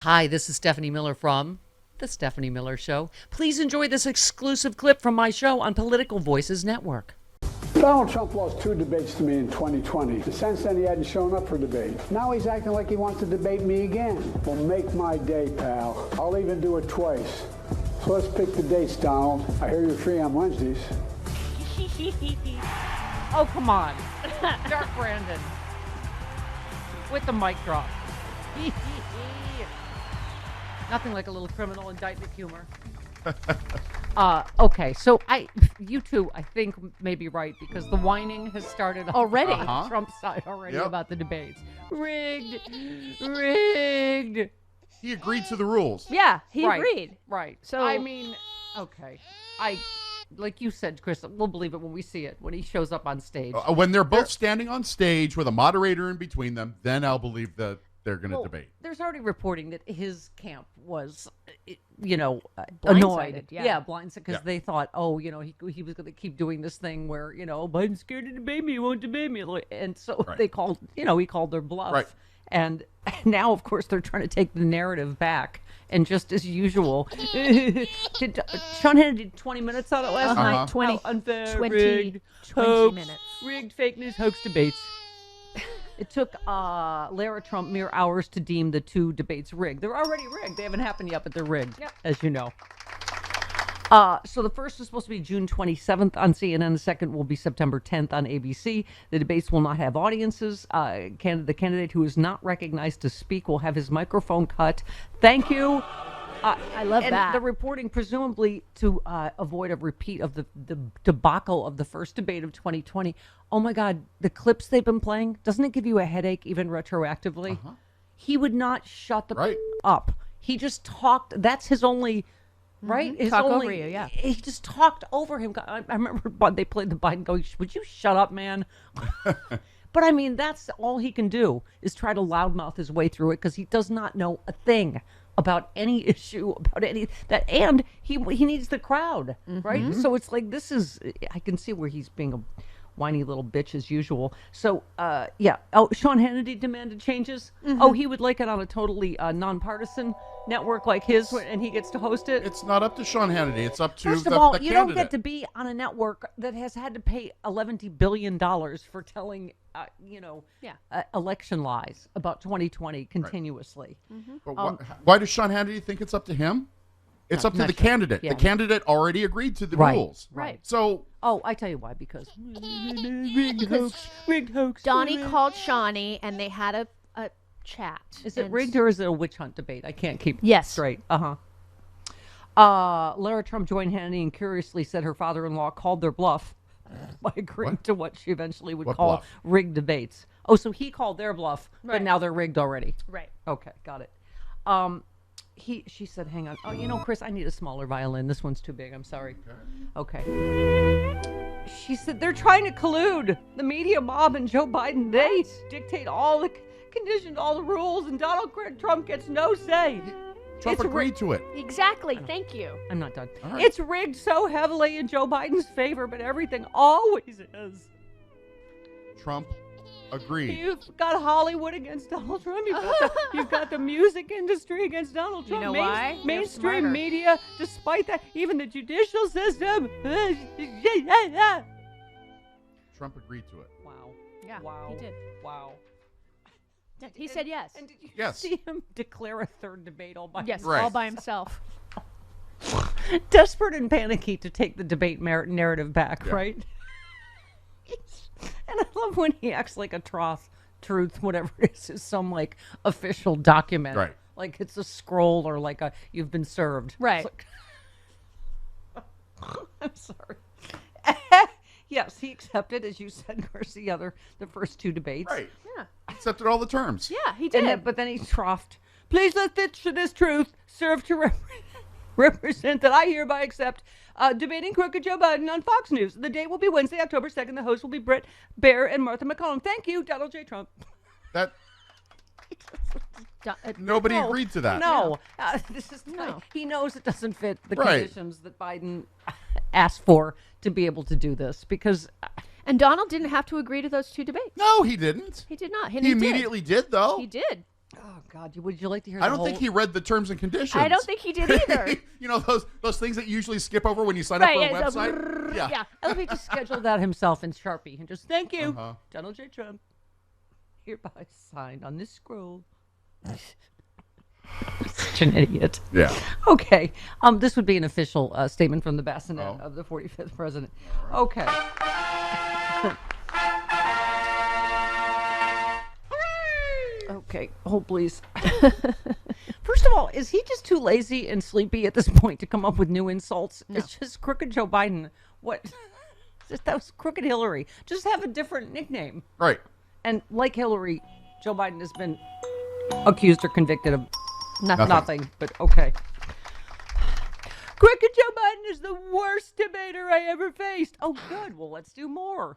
Hi, this is Stephanie Miller from The Stephanie Miller Show. Please enjoy this exclusive clip from my show on Political Voices Network. Donald Trump lost 2 debates to me in 2020. Since then, he hadn't shown up for debate. Now he's acting like he wants to debate me again. Well, make my day, pal. I'll even do it twice. So let's pick the dates, Donald. I hear you're free on Wednesdays. Oh, come on. Dark Brandon. With the mic drop. Nothing like a little criminal indictment humor. Okay, so you two, I think, may be right because the whining has started already on Trump's side already about the debates. Rigged. He agreed to the rules. Yeah, he agreed. Right. So I mean, okay, like you said, Chris, we'll believe it when we see it, when he shows up on stage. When they're both standing on stage with a moderator in between them, then I'll believe that they're going to debate. There's already reporting that his camp was, annoyed. Blindsided, because they thought, he was going to keep doing this thing where, Biden's scared to debate me, he won't debate me. And so they called, he called their bluff. Right. And now, of course, they're trying to take the narrative back. And just as usual, did Sean Hannity 20 minutes on it last night? 20 rigged, 20 minutes. Rigged fake news hoax debates. It took Lara Trump mere hours to deem the 2 debates rigged. They're already rigged. They haven't happened yet, but they're rigged, as you know. So the first is supposed to be June 27th on CNN. The second will be September 10th on ABC. The debates will not have audiences. The candidate who is not recognized to speak will have his microphone cut. Thank you. I love and that. The reporting, presumably to avoid a repeat of the debacle of the first debate of 2020. Oh my God, the clips they've been playing, doesn't it give you a headache even retroactively? He would not shut up. He just talked. That's his only... Right? Talk over you, yeah. He just talked over him. I remember they played the Biden going, would you shut up, man? But I mean, that's all he can do is try to loudmouth his way through it because he does not know a thing about any issue, about any that, and he needs the crowd, right? So it's like I can see where he's being a whiny little bitch as usual. So Sean Hannity demanded changes. He would like it on a totally nonpartisan network like his, and he gets to host it. It's not up to Sean Hannity. It's up to First of all, the you candidate. don't get to be on a network that has had to pay $11 billion for telling, election lies about 2020 continuously. But why does Sean Hannity think it's up to him? It's up to the candidate. Yeah. The candidate already agreed to the rules. Right. So... I tell you why, because... rigged hoax. Donnie called Shawnee, and they had a chat. Is it rigged or is it a witch hunt debate? I can't keep straight. Lara Trump joined Hannity and curiously said her father-in-law called their bluff by agreeing to what she eventually would call bluff? rigged debates. Oh, so he called their bluff, but Right. now they're rigged already. Right. Okay, got it. She said, hang on. Oh, Chris, I need a smaller violin. This one's too big. I'm sorry. Okay. She said they're trying to collude. The media mob and Joe Biden, they dictate all the conditions, all the rules, and Donald Trump gets no say. Trump agreed to it. Exactly. Thank you. I'm not done. All right. It's rigged so heavily in Joe Biden's favor, but everything always is. Trump agreed. You've got Hollywood against Donald Trump. You've got the music industry against Donald Trump. You know why? They're Mainstream smarter. media, despite that, even the judicial system. Trump agreed to it. Wow. Yeah, Wow. he did. Wow. He said yes. And did you Yes. see him declare a third debate all by Yes, Right. all by himself. desperate and panicky to take the debate narrative back, Yeah. right? And I love when he acts like a truth, whatever it is some like official document. Right. Like it's a scroll or like a you've been served. Right. It's like- I'm sorry. Yes, he accepted, as you said, Garcia, the first 2 debates. Right. Yeah. Accepted all the terms. Yeah, he did. But then he troughed. Please let this truth serve to represent that I hereby accept debating crooked Joe Biden on Fox News. The date will be Wednesday, October 2nd. The hosts will be Britt Baer and Martha McCollum. Thank you, Donald J. Trump. That nobody agreed to that. No. This is No. He knows it doesn't fit the Right. conditions that Biden asked for to be able to do this because And Donald didn't have to agree to those 2 debates. No, he didn't. He did not. He immediately did, though. He did. Oh God, would you like to hear? I don't think he read the terms and conditions. I don't think he did either. You know those things that you usually skip over when you sign up for a Right, it's a website. yeah. I love he just scheduled that himself in Sharpie and just thank you, Donald J. Trump. Hereby signed on this scroll. Such an idiot. Yeah. Okay. This would be an official statement from the bassinet of the 45th president. Right. Okay. Okay. Hold, please. First of all, is he just too lazy and sleepy at this point to come up with new insults? No. It's just crooked Joe Biden. What? That was crooked Hillary. Just have a different nickname. Right. And like Hillary, Joe Biden has been accused or convicted of nothing. But okay. Crooked Joe Biden is the worst debater I ever faced. Oh, good. Well, let's do more.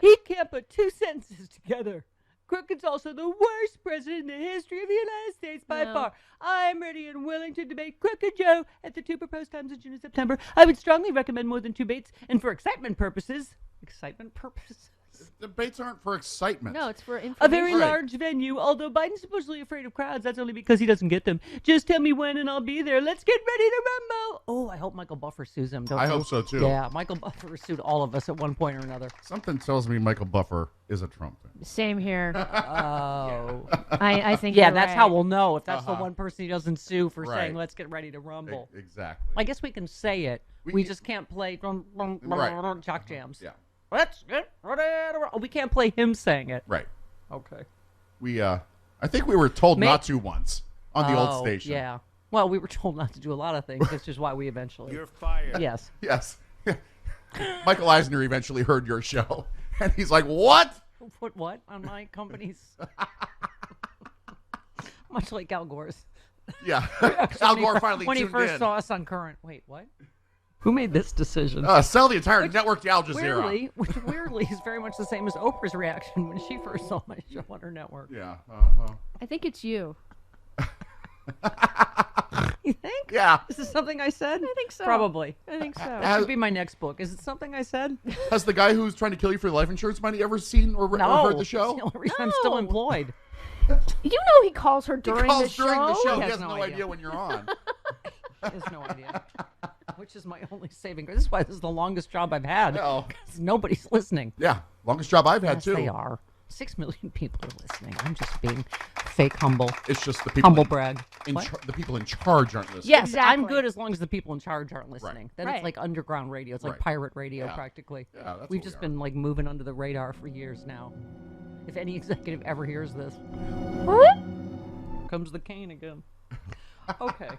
He can't put two sentences together. Crooked's also the worst president in the history of the United States by far. I'm ready and willing to debate Crooked Joe at the 2 proposed times in June and September. I would strongly recommend more than 2 debates, and for excitement purposes. Debates aren't for excitement. No, it's for information. A very large venue. Although Biden's supposedly afraid of crowds, that's only because he doesn't get them. Just tell me when and I'll be there. Let's get ready to rumble. Oh, I hope Michael Buffer sues him. I hope so, too. Yeah, Michael Buffer sued all of us at one point or another. Something tells me Michael Buffer is a Trump fan. Same here. Oh. I think yeah, you're that's right. how we'll know if that's the one person he doesn't sue for Right. saying, let's get ready to rumble. Exactly. I guess we can say it. We just can't play jock jams. Yeah. Let's get ready to rumble. We can't play him saying it. Right. Okay. I think we were told not to once on the old station. Yeah. Well, we were told not to do a lot of things, which is why we eventually. You're fired. Yes. Yes. Michael Eisner eventually heard your show, and he's like, what? Put what on my company's? Much like Al Gore's. Yeah. Al Gore finally when he tuned first in. saw us on Current. Wait, what? Who made this decision? Sell the entire network to Al Jazeera. Which weirdly is very much the same as Oprah's reaction when she first saw my show on her network. Yeah. I think it's you. You think? Yeah. Is this something I said? I think so. Probably. I think so. That should be my next book. Is it something I said? Has the guy who's trying to kill you for your life insurance money ever seen or heard the show? It's the only reason I'm still employed. You know he calls her during He calls the show. during the show. He He has has no no idea. idea when you're on. He has no idea. Which is my only saving grace. This is why this is the longest job I've had. No. 'Cause nobody's listening. Yeah. Longest job I've had, Yes, too. they are. 6 million people are listening. I'm just being fake humble. It's just the people Humble brag. What? the people in charge aren't listening. Yes, Exactly. I'm good as long as the people in charge aren't listening. Right. Then Right. it's like underground radio. It's like Right. pirate radio Yeah. practically. Yeah, that's We've what just we been like moving under the radar for years now. If any executive ever hears this, comes the cane again. Okay.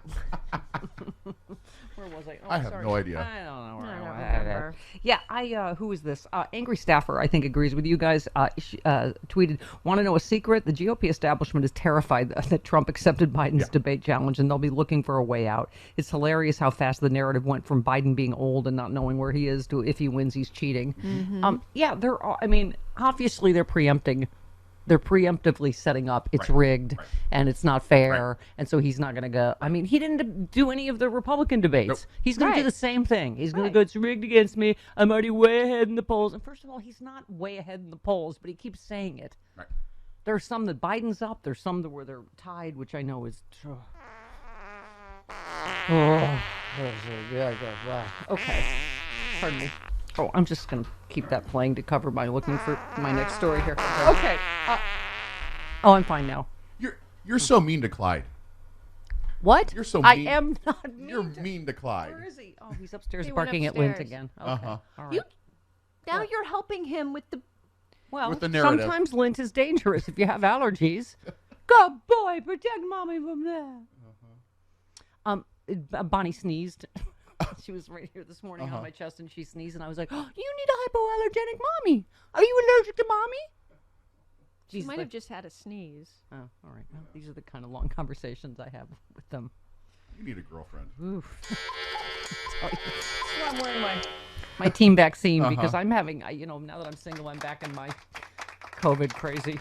Where was I? Oh, I have sorry. no idea. I don't know where I I don't was. remember. Yeah, who is this? Angry Staffer, I think, agrees with you guys. She, tweeted, want to know a secret? The GOP establishment is terrified that Trump accepted Biden's debate challenge, and they'll be looking for a way out. It's hilarious how fast the narrative went from Biden being old and not knowing where he is to if he wins, he's cheating. Obviously they're preempting. They're preemptively setting up it's rigged and it's not fair, and so he's not going to go. I mean, he didn't do any of the Republican debates. Nope. He's going to do Right. the same thing. He's going to go, it's rigged against me. I'm already way ahead in the polls. And first of all, he's not way ahead in the polls, but he keeps saying it. Right. There are some that Biden's up. There's some that where they're tied, which I know is. Okay. Pardon me. Oh, I'm just going to keep that playing to cover my looking for my next story here. Okay. Oh, I'm fine now. You're so mean to Clyde. What? You're so I mean. am not mean. You're mean to Clyde. Where is he? Oh, he's upstairs He went barking at Lint upstairs. again. Okay. Uh-huh. All right. You now you're helping him with the. Well, With the narrative. sometimes lint is dangerous if you have allergies. Good boy, protect mommy from that. Bonnie sneezed. She was right here this morning on my chest, and she sneezed, and I was like, oh, "You need a hypoallergenic mommy. Are you allergic to mommy?" She She's might like, have just had a sneeze. Oh, all right. Well, these are the kind of long conversations I have with them. You need a girlfriend. Oof. That's why I'm wearing my team vaccine because I'm having, now that I'm single, I'm back in my COVID crazy,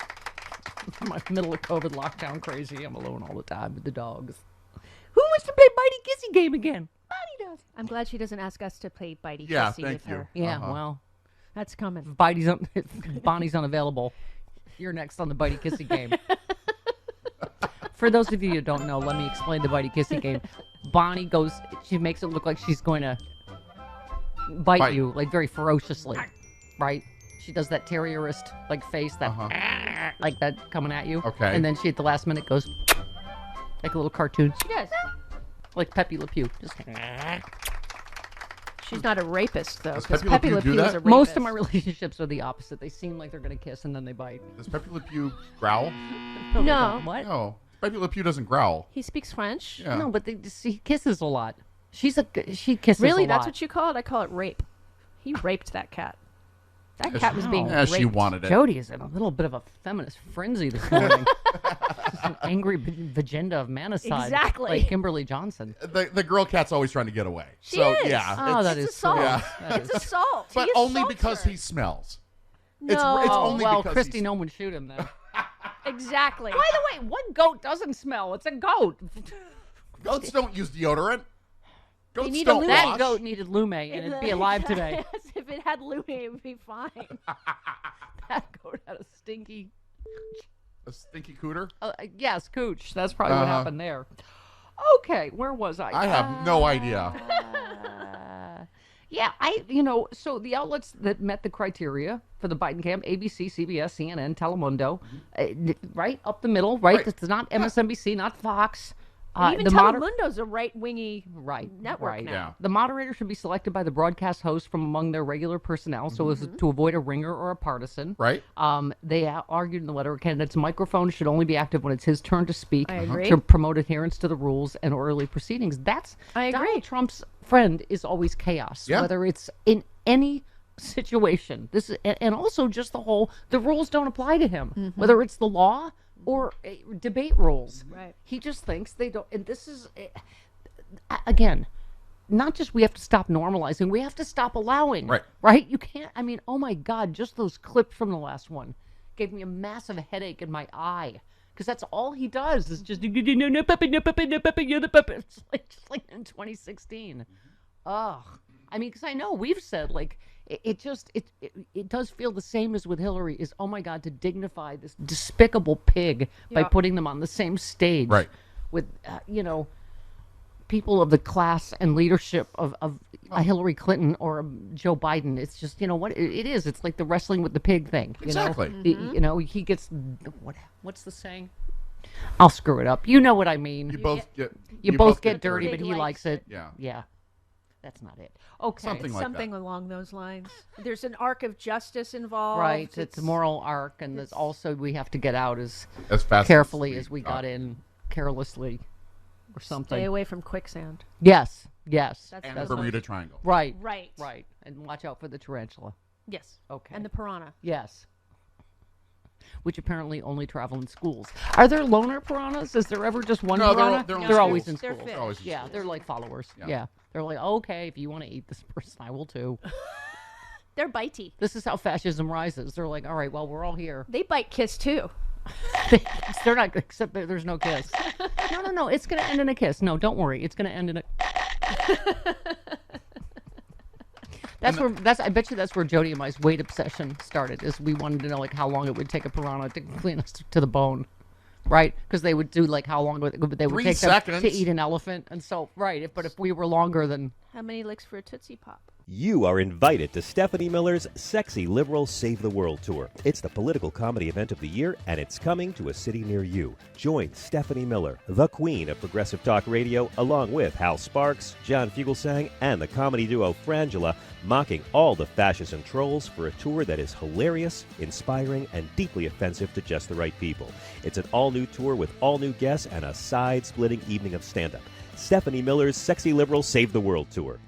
my middle of COVID lockdown crazy. I'm alone all the time with the dogs. Who wants to play Bitey Kissy game again? Bonnie does. I'm glad she doesn't ask us to play Bitey Yeah, Kissy thank with you. her. Yeah, well, That's coming. if Bonnie's unavailable, you're next on the Bitey Kissy game. For those of you who don't know, let me explain the bitey kissy game. Bonnie goes, she makes it look like she's going to bite you, like very ferociously, right? She does that terrierist like face, that like that coming at you. Okay. And then she at the last minute goes like a little cartoon. She does. Like Pepe Le Pew. Just She's not a rapist, though. Does Because Pepe Le Pepe Pew Le do Pew is that? a rapist. most of my relationships are the opposite. They seem like they're going to kiss and then they bite. Does Pepe Le Pew growl? they No. don't. What? No. Pepe Le Pew doesn't growl. He speaks French. Yeah. No, but he kisses a lot. She kisses Really? a lot. That's what you call it? I call it rape. He raped that cat. That cat was being Wow. Yeah, raped. she wanted it. Jody is in a little bit of a feminist frenzy this morning. She's an angry vagina of manicide. Exactly. Like Kimberly Johnson. The girl cat's always trying to get away. She so is. yeah, Oh, that It's is assault. sweet. Yeah. That It's is- assault. but He only assaults because her. he smells. No. It's only well, because Christy, he's- no one would shoot him then. Exactly. By the way, what goat doesn't smell? It's a goat. Goats don't use deodorant. Goats need a don't lube. That wash. goat needed lume and it'd be alive today. Yes, if it had Louis, it would be fine. That goat had a stinky. A stinky cooter. Yes, cooch. That's probably what Uh-huh. happened there. Okay, where was I? I have no idea. Yeah, so the outlets that met the criteria for the Biden camp, ABC, CBS, CNN, Telemundo, right up the middle, right? Right. It's not MSNBC, not Fox. Even the Telemundo's a right-wingy network right. now. Yeah. The moderator should be selected by the broadcast host from among their regular personnel, so as to avoid a ringer or a partisan. Right. They argued in the letter, a candidate's microphone should only be active when it's his turn to speak I agree. to promote adherence to the rules and orderly proceedings. I agree. Donald Trump's friend is always chaos, Yeah. whether it's in any situation. And also just the rules don't apply to him, whether it's the law or debate rules. Right. He just thinks they don't. And this is, again, not just we have to stop normalizing, we have to stop allowing. Right. Right? You can't, oh my God, just those clips from the last one gave me a massive headache in my eye. Because that's all he does is just, no puppy, you're the puppy. It's just like in 2016. Ugh. Because I know we've said, like, it does feel the same as with Hillary is, oh my God, to dignify this despicable pig by Yep. putting them on the same stage Right. with, people of the class and leadership of a Hillary Clinton or a Joe Biden. It's just, what it is. It's like the wrestling with the pig thing. Exactly. He gets, what's the saying? I'll screw it up. You know what I mean. You both get. You both get dirty, but Pig he likes likes it. Yeah. Yeah. That's not it. Okay. Something like Something along those lines. There's an arc of justice involved. Right. It's a moral arc, and there's also we have to get out as As fast carefully as as we got in, carelessly, or something. Stay away from quicksand. Yes. That's And those Bermuda ones. Triangle. Right. Right. Right. And watch out for the tarantula. Yes. Okay. And the piranha. Yes. Which apparently only travel in schools. Are there loner piranhas? Is there ever just one No, piranha? they're only They're always in schools. They're schools. fish. They're always in Yeah, schools. they're like followers. Yeah. Yeah. They're like, okay, if you want to eat this person, I will too. They're bitey. This is how fascism rises. They're like, all right, well, we're all here. They bite kiss too. They're not, except that there's no kiss. No. It's going to end in a kiss. No, don't worry. It's going to end in a. I bet you that's where Jody and my weight obsession started. Is we wanted to know like how long it would take a piranha to clean us to the bone, right? Because they would do like how long they would 3 take them seconds. to eat an elephant, and so right. But if we were longer than How many licks for a Tootsie Pop? You are invited to Stephanie Miller's Sexy Liberal Save the World Tour. It's the political comedy event of the year, and it's coming to a city near you. Join Stephanie Miller, the queen of progressive talk radio, along with Hal Sparks, John Fugelsang, and the comedy duo Frangela, mocking all the fascists and trolls for a tour that is hilarious, inspiring, and deeply offensive to just the right people. It's an all-new tour with all-new guests and a side-splitting evening of stand-up. Stephanie Miller's Sexy Liberal Save the World Tour.